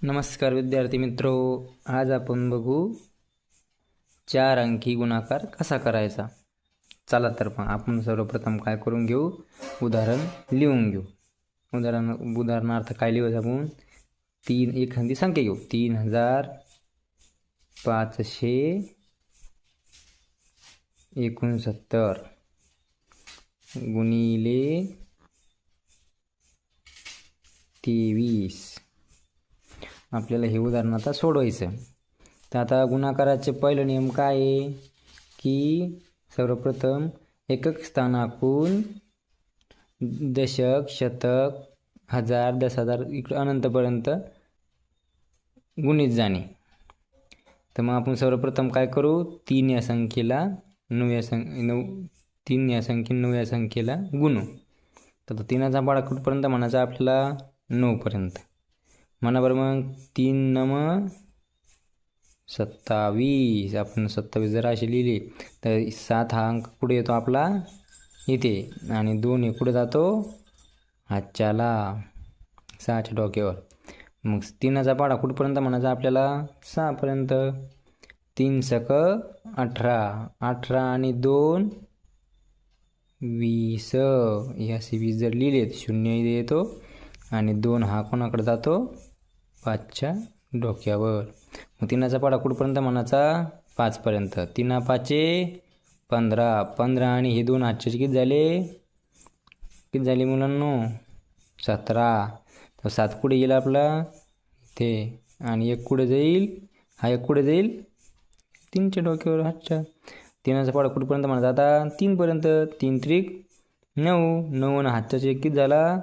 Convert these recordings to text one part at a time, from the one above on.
नमस्कार विद्यार्थी मित्रो, आज आपण बघू 4 अंकी गुणाकार कसा करायचा। चला तर मग आपण सर्वप्रथम काय करून घेऊ, उदाहरण लिहून घेऊ। उदाहरणार्थ काय लिहायचं आपण, 3 एखादी संख्या घेऊ, 3569 गुणिले 23। आपल्याला हे उदाहरण आता सोडवायचं। तर आता गुणाकाराचे पहिलं नियम काय आहे की सर्वप्रथम एकक स्थानाकून दशक, शतक, हजार, 10,000 इकडे अनंतपर्यंत गुणित जाणे। तर मग आपण सर्वप्रथम काय करू, 3 या संख्येला 9 या संख्येला गुणू। तर 3चा पाढा कुठपर्यंत म्हणायचा आपल्याला, 9 पर्यंत म्हणा बरं। मग 3 9 27, आपण 27 जर असे लिहिले तर 7 हा अंक कुठे येतो आपला, इथे, आणि 2 हे कुठे जातो, हातच्याला 6च्या डोक्यावर। मग 3चा पाढा कुठपर्यंत म्हणायचा आपल्याला, 6 पर्यंत। 3 सक 18, 18 आणि 2 20, हे असे 20 जर लिहिलेत, 0 इथे येतो आणि 2 हा कोणाकडे जातो, 5च्या डोक्यावर। मग 3चा पाढा कुठपर्यंत म्हणायचा, 5 पर्यंत। 3 5 15, 15 आणि हे 2 हातचे किती झाले मुलांनो, 17। तर 7 कुठे येईल आपला, इथे, आणि 1 कुठे जाईल, हा 1 कुठे जाईल, 3च्या डोक्यावर, हातच्या। 3चा पाढा कुठपर्यंत म्हणायचा आता, 3 पर्यंत। 3 त्रिक 9, 9 आणि हातच्या किती झाला,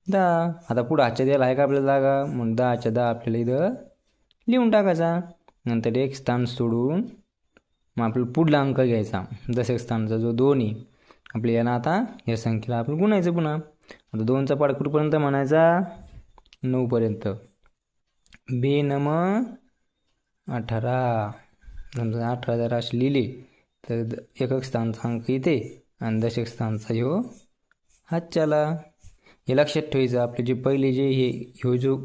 10। आता पुढे हातच्या द्यायला आहे का आपल्याला जागा, म्हणून 10च्या 10 आपल्याला इथं लिहून टाकायचा। नंतर एक स्थान सोडून मग आपल्याला पुढला अंक घ्यायचा, दशक स्थानाचा जो 2 आहे आपल्या यानं। आता या संख्येला आपण गुणायचं पुन्हा। आता 2चा पाढा कुठपर्यंत म्हणायचा, 9 पर्यंत। 2 9 18, नंतर 18 जर असे लिहिले तर एकक स्थानचा अंक इथे आणि दशक स्थानचा ह्यो हातच्याला। हे लक्षात ठेवायचं, आपले जे पहिले जे ह्यो जो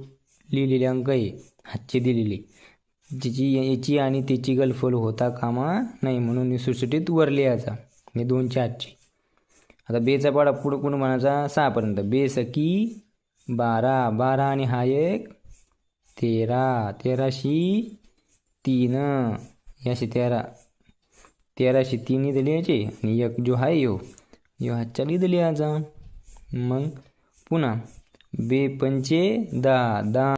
लिहिलेले अंक आहे हातचे दिलेले, याची आणि त्याची गलफल होता कामा नाही, म्हणून सुटसुटीत वर लिहायचा, हे 2च्या हातची। आता 2चा पाढा पुढं कोण म्हणायचा, 6 पर्यंत। 2 सकी 12, 12 आणि हा 1 13, 13शी 3, याशी 13, 13शी 3 इथं लिहायचे आणि 1 जो आहे ह्यो हातच्या इथं लिहायचा। मग पुन्हा 2 पंचे 10, 10